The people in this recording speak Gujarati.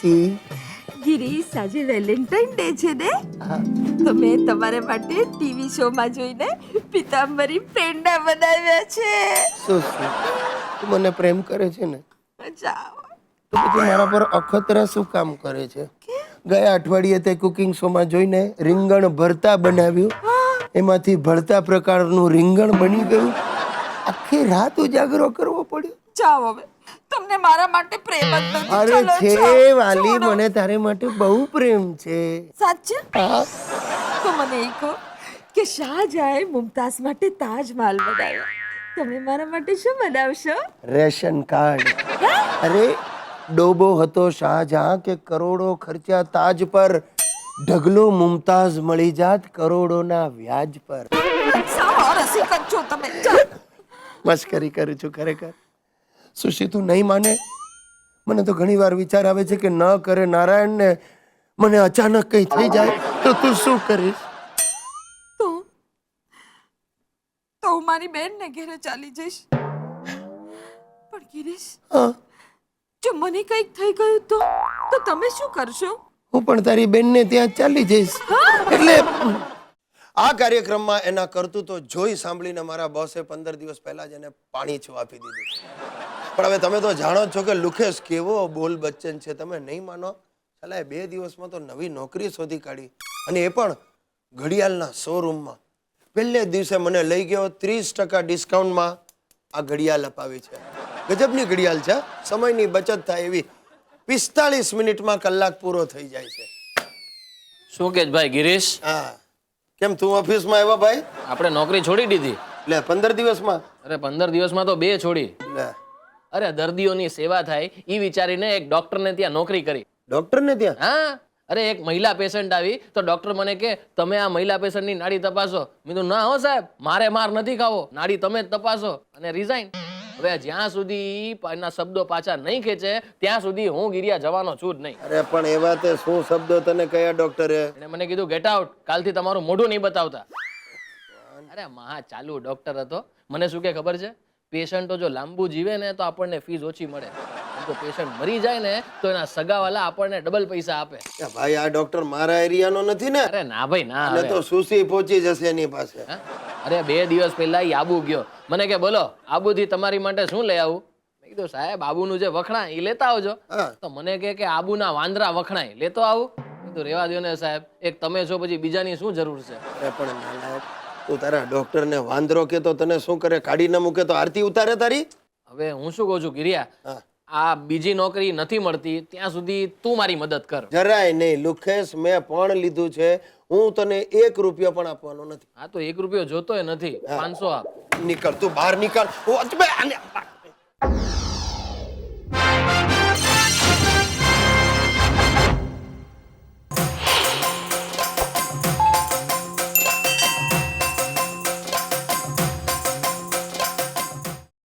સુશી. ગિરીશ, આજે વેલેન્ટાઇન ડે છે ને, તો મેં તમારા માટે ટીવી શો માં જોઈને પિતાંબરી પેંડા બનાવ્યા છે. સુશી, તું મને પ્રેમ કરે છે ને, જાઓ. તો પછી મારા પર અખતરા શું કામ કરે છે? ગયા અઠવાડિયે તે કુકિંગ શોમાં જોઈને રીંગણ ભરતા બનાવ્યું, એમાંથી ભરતા પ્રકારનું રીંગણ બની ગયું. આખી રાત ઉજાગરો કરવો પડ્યો. જાઓ હવે, તમને મારા માટે પ્રેમ જ નથી. અરે ચલો, છે જાઓ, વાલી, છોડો. મને તારે માટે બહુ પ્રેમ છે. સાચે? હા. તો મને એ કહો કે શાહજહાએ મુમતાઝ માટે તાજમહાલ બનાવ્યો, તમે મારા માટે શું બનાવશો? Ration card. અરે ડોબો હતો શાહજહાં કે કરોડો ખર્ચા તાજ પર, ઢગલો મુમતાઝ મળી જાત કરોડોના વ્યાજ પર. સાવ રસિક જ છો તમે. જાઓ. મસ્કરી કરું છું ખરેખર. સુશી, તું નહીં માને, મને તો ઘણી વાર વિચાર આવે છે કે ન કરે નારાયણ ને મને અચાનક કંઈ થઈ જાય તો તું શું કરીશ? તો હું મારી બેનને ઘરે ચાલી જઈશ. પણ ગિરીશ, હા, જો મને કંઈક થઈ ગયું તો તમે શું કરશો? હું પણ તારી બેનને ત્યાં ચાલી જઈશ. એટલે આ કાર્યક્રમમાં એના કરતૂતો જોઈ સાંભળીને મારા બોસે 15 દિવસ પહેલા જ એને પાણી છું આપી દીધું. પણ હવે તમે તો જાણો જ છો કે લુખેશ કેવો બોલ બચ્ચન છે. તમે નહીં માનો, ચાલે 2 દિવસમાં તો નવી નોકરી શોધી કાઢી, અને એ પણ ઘડિયાળના શોરૂમમાં. પહેલે જ દિવસે મને લઈ ગયો, 30% ડિસ્કાઉન્ટમાં આ ઘડિયાળ અપાવી છે. ગજબની ઘડિયાળ છે, સમયની બચત થાય એવી. 45 મિનિટમાં કલાક પૂરો થઈ જાય છે. શું કે ભાઈ ગિરીશ, હા, કેમ તું ઓફિસમાં આવ્યા ભાઈ? આપણે નોકરી છોડી દીધી. લે 15 દિવસમાં? અરે 15 દિવસમાં તો 2 છોડી. લે, અરે દર્દીઓની સેવા થાય ઈ વિચારીને એક ડોક્ટરને ત્યાં નોકરી કરી. ડોક્ટરને ત્યાં? હા, અરે એક મહિલા પેશન્ટ આવી તો ડોક્ટર મને કે તમે આ મહિલા પેશન્ટની નાડી તપાસો. મેં કીધું ના હો સાહેબ, મારે માર નથી ખાવો, નાડી તમે જ તપાસો, અને રિઝાઇન. હવે જ્યાં સુધી એના શબ્દો પાછા નહીં ખેંચે ત્યાં સુધી હું ગિરિયા જવાનો છું જ નહીં. અરે પણ એવા તે શું શબ્દો તને કયા ડોક્ટરે? એને મને કીધું ગેટ આઉટ, કાલથી તમારું મોઢું નહીં બતાવતા. અરે મહા ચાલુ ડોક્ટર હતો. મને શું કે ખબર છે, પેશન્ટો જો લાંબુ જીવે ને તો આપણને ફીસ ઓછી મળે, જો પેશન્ટ મરી જાય ને તો એના સગાવાલા આપણને ડબલ પૈસા આપે. એ ભાઈ, આ ડોક્ટર મારા એરિયાનો નથી ને? અરે ના ભાઈ ના. અને તો સુસી પહોંચી જશે એની પાસે. હા? અરે 2 દિવસ પહેલા ઈ આબુ ગયો. મને કે બોલો આબુથી તમારી માટે શું લઈ આવું? મેં કીધું સાહેબ આબુનું જે વખણાય એ લેતા આવજો. હા. તો મને કે આબુના વાંદરા વખણાય લેતો આવું. મેં કીધું રેવા દો ને સાહેબ, એક તમે છો પછી બીજાની શું જરૂર છે? અરે પણ નાલાયક, તું તારા ડોક્ટરને વાંદરો કે તો તને શું કરે? કાઢી ન મૂકે તો આરતી ઉતારે તારી? હવે હું શું કહું છું ગિરિયા, હા. આ બીજી નોકરી નથી મળતી ત્યાં સુધી તું મારી મદદ કર. જરાય નહીં લુખેશ, મેં પણ લીધું છે. હું તને 1 રૂપિયો પણ આપવાનો નથી. હા તો 1 રૂપિયો જોતોય નથી, 500 આપ. નીકળ, તું બહાર નીકળ.